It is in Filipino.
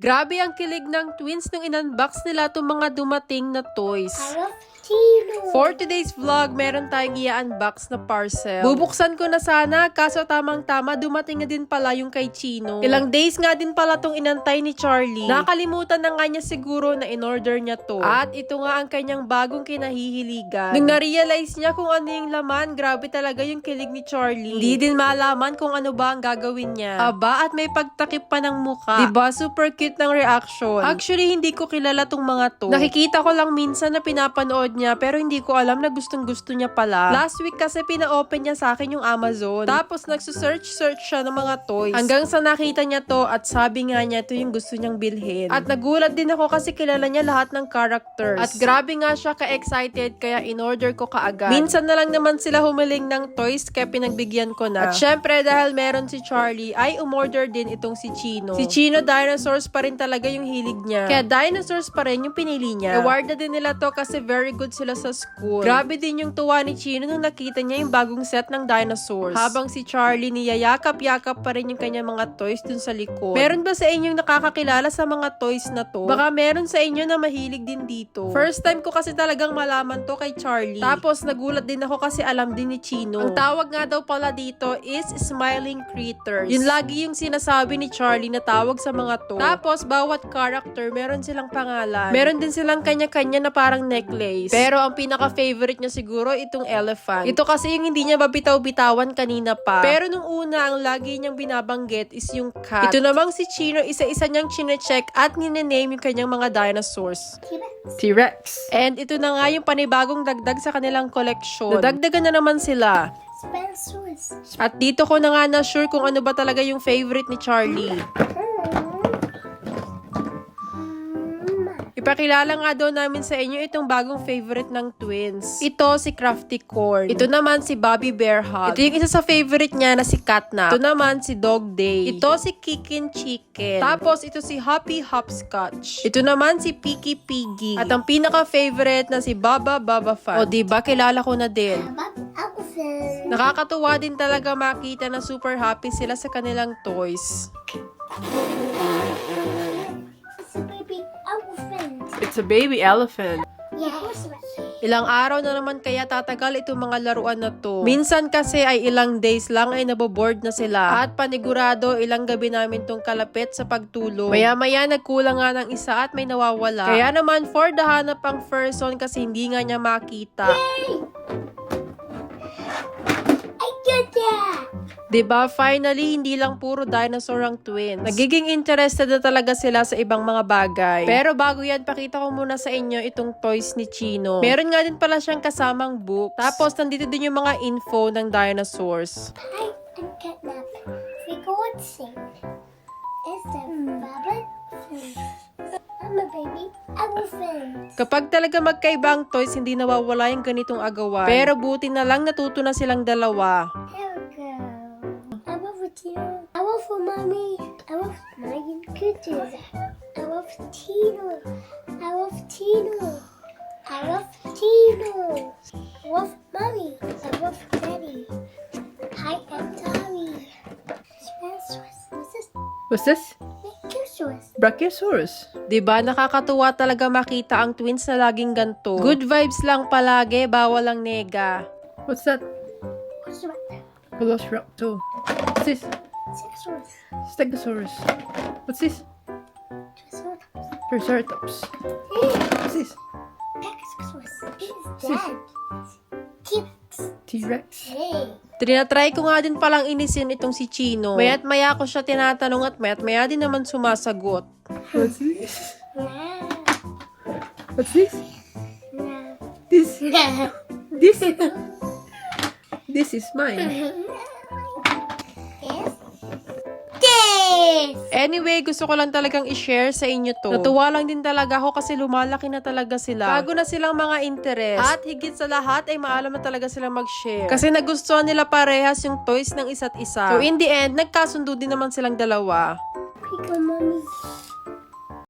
Grabe ang kilig ng twins nung in-unbox nila itong mga dumating na toys. Tino. For today's vlog, meron tayong i-unbox na parcel. Bubuksan ko na sana, kaso tamang-tama dumating na din pala yung kay Chino. Ilang days nga din pala tong inantay ni Charlie. Nakalimutan na nga niya siguro na in-order niya to. At ito nga ang kanyang bagong kinahihiligan. Nung na-realize niya kung ano yung laman, grabe talaga yung kilig ni Charlie. Hindi din malaman kung ano ba ang gagawin niya. Aba, at may pagtakip pa ng muka. Diba? Super cute ng reaction. Actually, hindi ko kilala tong mga to. Nakikita ko lang minsan na pinapanood niya, pero hindi ko alam na gustong-gusto niya pala. Last week kasi pina-open niya sa akin yung Amazon. Tapos nagsusearch siya ng mga toys. Hanggang sa nakita niya to at sabi nga niya ito yung gusto niyang bilhin. At nagulat din ako kasi kilala niya lahat ng characters. At grabe nga siya ka-excited kaya in-order ko kaagad. Minsan na lang naman sila humiling ng toys kaya pinagbigyan ko na. At syempre dahil meron si Charlie ay umorder din itong si Chino. Si Chino dinosaurs pa rin talaga yung hilig niya. Kaya dinosaurs pa rin yung pinili niya. Award na din nila to kasi very good sila sa school. Grabe din yung tuwa ni Chino nung nakita niya yung bagong set ng dinosaurs. Habang si Charlie niyayakap-yakap pa rin yung kanya mga toys dun sa likod. Meron ba sa inyong nakakakilala sa mga toys na to? Baka meron sa inyo na mahilig din dito. First time ko kasi talagang malaman to kay Charlie. Tapos nagulat din ako kasi alam din ni Chino. Ang tawag nga daw pala dito is Smiling Critters. Yun lagi yung sinasabi ni Charlie na tawag sa mga to. Tapos bawat character meron silang pangalan. Meron din silang kanya-kanya na parang necklace. Pero ang pinaka-favorite niya siguro itong elephant. Ito kasi yung hindi niya babitaw-bitawan kanina pa. Pero nung una, ang lagi niyang binabanggit is yung cat. Ito namang si Chino, isa-isa niyang chine-check at nine-name yung kanyang mga dinosaurs. T-Rex. And ito na nga yung panibagong dagdag sa kanilang koleksyon. Nadagdagan na naman sila. Spinosaurus. At dito ko na nga na-sure kung ano ba talaga yung favorite ni Charlie. Ipakilala nga daw namin sa inyo itong bagong favorite ng twins. Ito si Crafty Corn. Ito naman si Bobby Bear Hug. Ito yung isa sa favorite niya na si Catnap. Ito naman si Dog Day. Ito si Kickin Chicken. Tapos ito si Happy Hopscotch. Ito naman si Picky Piggy. At ang pinaka-favorite na si Baba Baba Fan. O diba, kilala ko na din. Elephant. Nakakatuwa din talaga makita na super happy sila sa kanilang toys. It's a baby elephant. It's a baby elephant. Yes. Ilang araw na naman kaya tatagal itong mga laruan na to. Minsan kasi ay ilang days lang ay naboboard na sila. At panigurado ilang gabi namin tong kalapit sa pagtulog. Maya-maya nagkulang nga ng isa at may nawawala. Kaya naman for the hanap ang person kasi hindi nga niya makita. I get that. Diba? Finally, hindi lang puro dinosaur ang twins. Nagiging interested na talaga sila sa ibang mga bagay. Pero bago yan, pakita ko muna sa inyo itong toys ni Chino. Meron nga din pala siyang kasamang books. Tapos, nandito din yung mga info ng dinosaurs. Hi, I'm Catnap. We go and sing. It's the rabbit. I'm a baby elephant. Kapag talaga magkaiba ang toys, hindi nawawala yung ganitong agawan. Pero buti na lang natuto na silang dalawa. Here we go. I love Tino. I love for mommy. I love Megan Cookies. I love Tino. I love Tino. I love Tino. I love mommy. I love daddy. Hi, I'm Tommy. Spinosaurus. What's this? What's this? Brachiosaurus. Brachiosaurus. Diba, nakakatuwa talaga makita ang twins na laging ganto. Good vibes lang palagi, bawal ang nega. What's that? What's that? Velociraptor. What's this? Stegosaurus. Stegosaurus. What's this? Triceratops. Triceratops. Hey, What's this? Pegasus. It's Sis. dead. T-Rex. T-Rex. Hey. Tinatry ko nga din palang inisin itong si Chino. Maya't maya ko siya tinatanong at maya't maya din naman sumasagot. What's this? Nah. What's this? Nah. This. Nah. This. This is mine. Yes. This. Anyway, gusto ko lang talagang i-share sa inyo to. Natuwa lang din talaga ako kasi lumalaki na talaga sila. Bago na silang mga interest. At higit sa lahat ay maalam na talaga silang mag-share. Kasi nagustuhan nila parehas yung toys ng isa't isa. So in the end, nagkasundo din naman silang dalawa. Pico mommy.